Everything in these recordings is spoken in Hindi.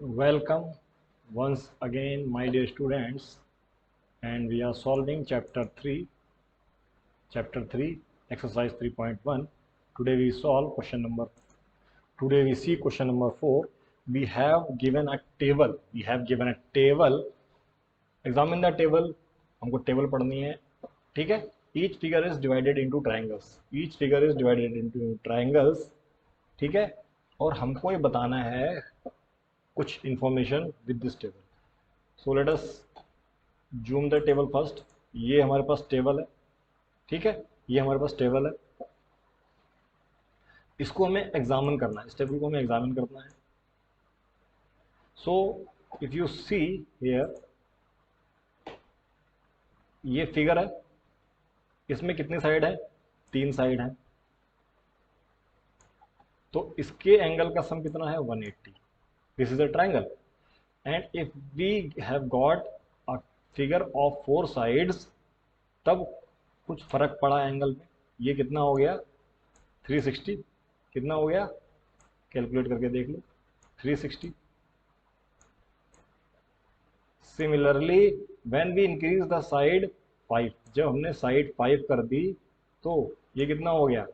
Welcome once again, my dear students, and we are solving chapter 3, exercise 3.1. Today we solve question number. Today we see question number 4. We have given a table. Examine the table. हमको टेबल पढ़नी है, ठीक है. Each figure is divided into triangles. ठीक है. और हमको ये बताना है कुछ information with this table. So let us zoom the table first. ये हमारे पास टेबल है, ठीक है. ये हमारे पास टेबल है, इसको हमें एग्जामिन करना है, इस टेबल को हमें एग्जामिन करना है. So if you see here, ये फिगर है, इसमें कितनी साइड है? 3 साइड है. तो इसके एंगल का सम कितना है? 180. This is a triangle and if we have got a figure of 4 sides, तब कुछ फर्क पड़ा एंगल में. ये कितना हो गया? 360. कितना हो गया? कैलकुलेट करके देख लो. 360. Similarly when we increase the side 5, जब हमने साइड 5 कर दी तो ये कितना हो गया?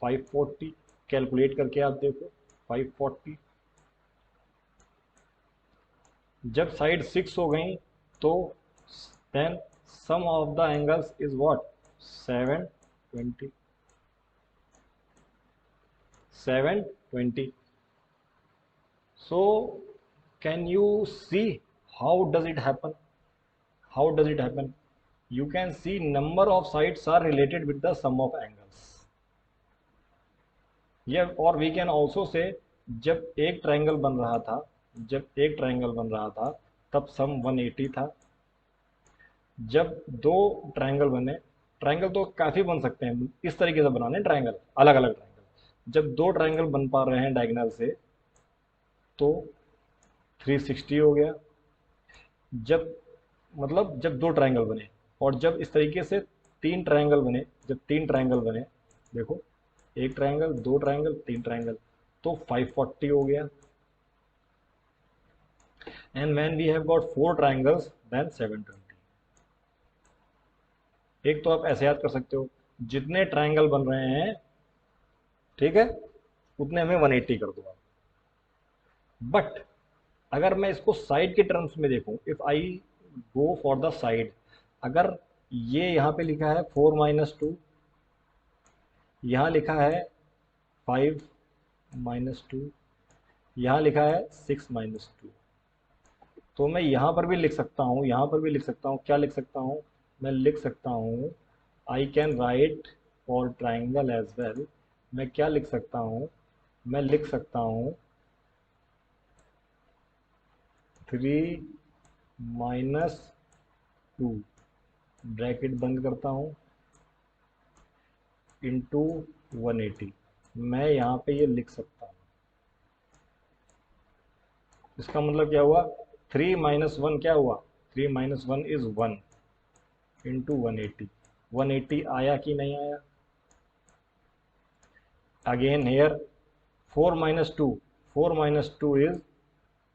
540. कैलकुलेट करके आप देखो. 540. जब साइड 6 हो गई तो then sum of the angles is what? 720. 720. So can you see how does it happen? How does it happen? You can see number of sides are related with the sum of angles. Yeah, or we can also say जब एक ट्रायंगल बन रहा था तब सम 180 था. जब दो ट्रायंगल बने, ट्रायंगल तो काफ़ी बन सकते हैं, इस तरीके से बनाने ट्रायंगल, अलग अलग ट्रायंगल. जब दो ट्रायंगल बन पा रहे हैं डायगोनल से तो 360 हो गया. जब दो ट्रायंगल बने, और जब इस तरीके से 3 ट्रायंगल बने, देखो, एक ट्रायंगल, 2 ट्रायंगल, 3 ट्रायंगल, तो 540 हो गया. And when we have got 4 triangles then 720. एक तो आप ऐसे याद कर सकते हो, जितने ट्रायंगल बन रहे हैं, ठीक है, उतने हमें 180 कर दो. बट अगर मैं इसको साइड के टर्म्स में देखूं, if I go for the side, अगर ये यहाँ पे लिखा है 4 - 2, यहाँ लिखा है 5 - 2, यहाँ लिखा है 6 - 2, तो मैं यहाँ पर भी लिख सकता हूँ, क्या लिख सकता हूँ? मैं लिख सकता हूँ, I can write for triangle as well. मैं क्या लिख सकता हूँ? मैं लिख सकता हूँ 3 - 2, ब्रैकेट बंद करता हूँ, इंटू 180. मैं यहाँ पे ये लिख सकता हूँ. इसका मतलब क्या हुआ? 3 - 1 क्या हुआ? 3 - 1 इज 1 इंटू 180. 180 आया कि नहीं आया? Again here 4 - 2, 4 - 2 is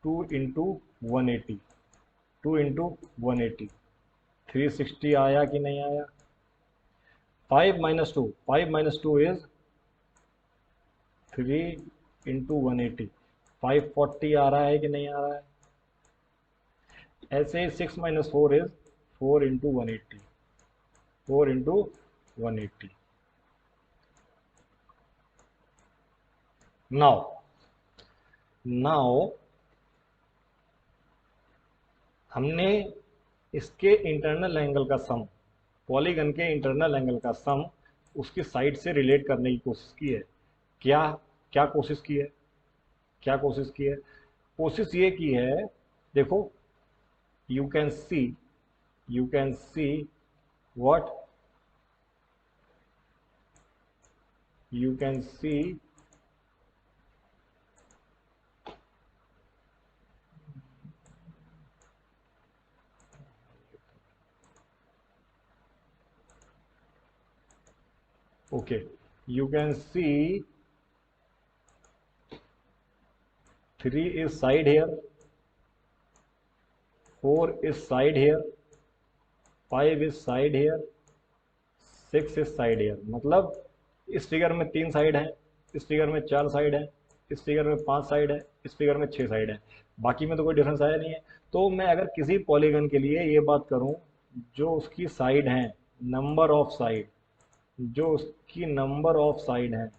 2 into 180. 2 into 180, 360 आया कि नहीं आया? 5 - 2, 5 - 2 इज 3 इंटू 180, 540 आ रहा है कि नहीं आ रहा है? ऐसे ही 6 - 4 इज 4 इंटू 180, 4 इंटू 180. नाउ हमने इसके इंटरनल एंगल का सम, पॉलीगन के इंटरनल एंगल का सम उसकी साइड से रिलेट करने की कोशिश की है. क्या क्या कोशिश की है? कोशिश ये की है, देखो, you can see what you can see okay, you can see 3 is side here, 4 is side here, 5 is side here, 6 is side here. मतलब इस फिगर में 3 साइड है, इस फिगर में 4 साइड है, इस फिगर में 5 साइड है, इस फिगर में 6 साइड है, बाकी में तो कोई डिफरेंस आया नहीं है। तो मैं अगर किसी पॉलीगन के लिए ये बात करूं, जो उसकी साइड है, नंबर ऑफ साइड, जो उसकी नंबर ऑफ साइड है,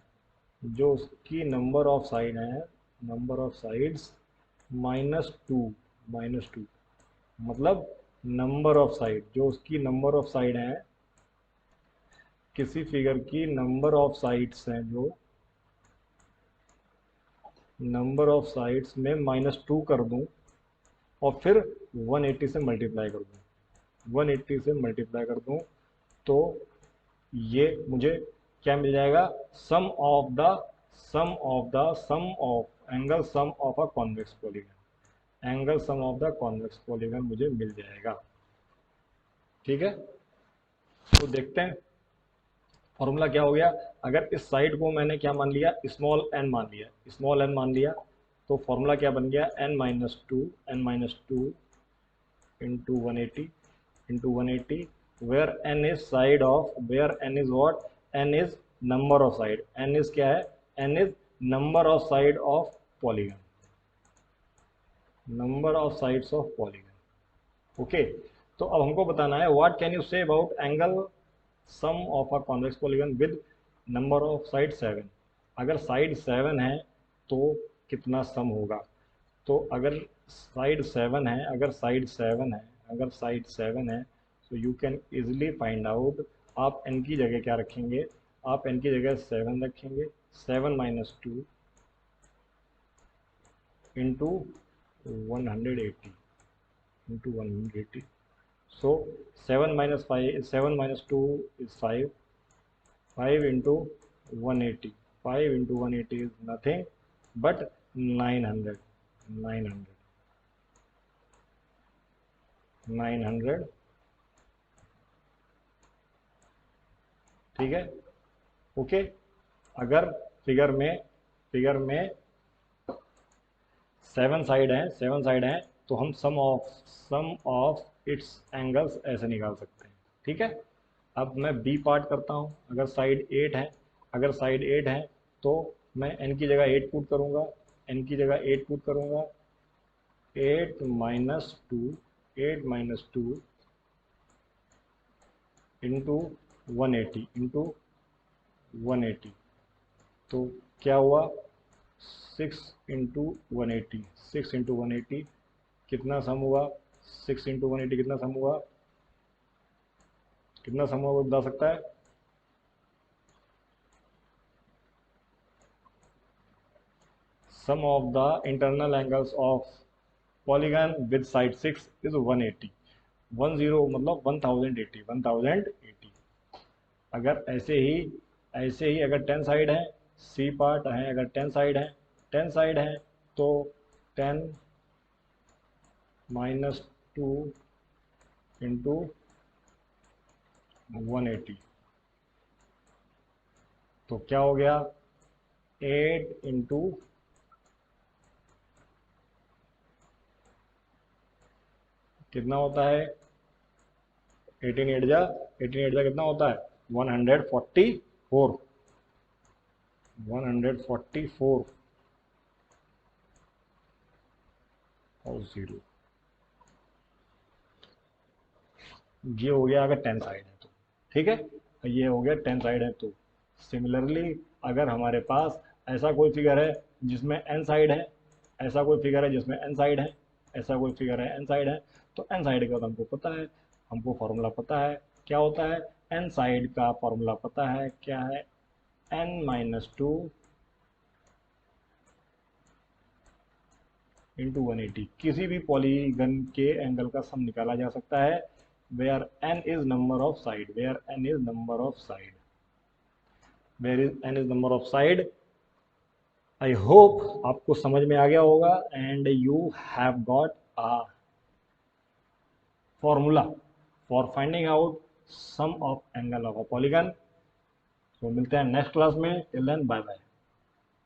जो उसकी नंबर ऑफ साइड है, नंबर ऑफ साइड्स -2, -2, मतलब नंबर ऑफ साइड, जो उसकी नंबर ऑफ साइड है, किसी फिगर की नंबर ऑफ साइड्स हैं, जो नंबर ऑफ साइड्स में -2 कर दूं और फिर 180 से मल्टीप्लाई कर दूं, 180 से मल्टीप्लाई कर दूं, तो ये मुझे क्या मिल जाएगा, sum of the sum of angle sum of a convex polygon, angle sum of the convex polygon मुझे मिल जाएगा। ठीक है, तो देखते हैं फॉर्मूला क्या हो गया। अगर इस साइड को मैंने क्या मान लिया, स्मॉल एन मान लिया, स्मॉल एन मान लिया, तो फॉर्मूला क्या बन गया, n-2 into 180 where n is side of, where n is what, n is number of side, n is क्या है, n is number of side of polygon, number of sides of polygon. Okay, तो अब हमको बताना है what can you say about angle sum of a convex polygon with number of side 7। अगर साइड 7 है तो कितना सम होगा। तो अगर साइड 7 है, अगर साइड 7 है, अगर साइड 7 है, तो you can easily find out. आप n की जगह क्या रखेंगे, आप n की जगह 7 रखेंगे, 7 - 2 into 180, into 180। So 7 - 5, 7 - 2 is 5, 5 into 180, 5 into 180 is nothing but 900, 900, 900। ठीक है, ओके। अगर फिगर में 7 साइड हैं, 7 साइड हैं, तो हम सम ऑफ इट्स एंगल्स ऐसे निकाल सकते हैं। ठीक है, अब मैं बी पार्ट करता हूँ। अगर साइड 8 है, अगर साइड 8 है तो मैं n की जगह 8 पुट करूँगा, n की जगह 8 पुट करूँगा, 8 - 2, 8 - 2 इंटू 180, इंटू 180। तो क्या हुआ, 6 इंटू 180, 6 इंटू 180 कितना सम हुआ, 6 इंटू 180 कितना सम हुआ, कितना सम हुआ वो बता सकता है। Sum of the internal angles of polygon with side 6 is 180, 10 मतलब 1080, 1080। अगर ऐसे ही अगर 10 साइड है, सी पार्ट है, अगर 10 साइड है, 10 साइड है, तो 10 - 2 इंटू 180, तो क्या हो गया, 8 इंटू कितना होता है, 18 8 जा कितना होता है, 144, 144 और 0। ये हो गया अगर 10 साइड है तो। ठीक है, ये हो गया 10 साइड है तो। सिमिलरली अगर हमारे पास ऐसा कोई फिगर है जिसमें n साइड है, ऐसा कोई फिगर है जिसमें n साइड है, ऐसा कोई फिगर है n साइड है, तो n साइड का तो हमको पता है, हमको फॉर्मूला पता है क्या होता है, n साइड का फॉर्मूला पता है क्या है, n-2 इंटू 180। किसी भी पॉलीगन के एंगल का सम निकाला जा सकता है, where n is number of side, where n is number of side, where is n is number of side। I hope आपको समझ में आ गया होगा and you have got a formula for finding out sum of angle of a polygon. तो मिलते हैं नेक्स्ट क्लास में, टिल देन बाय बाय।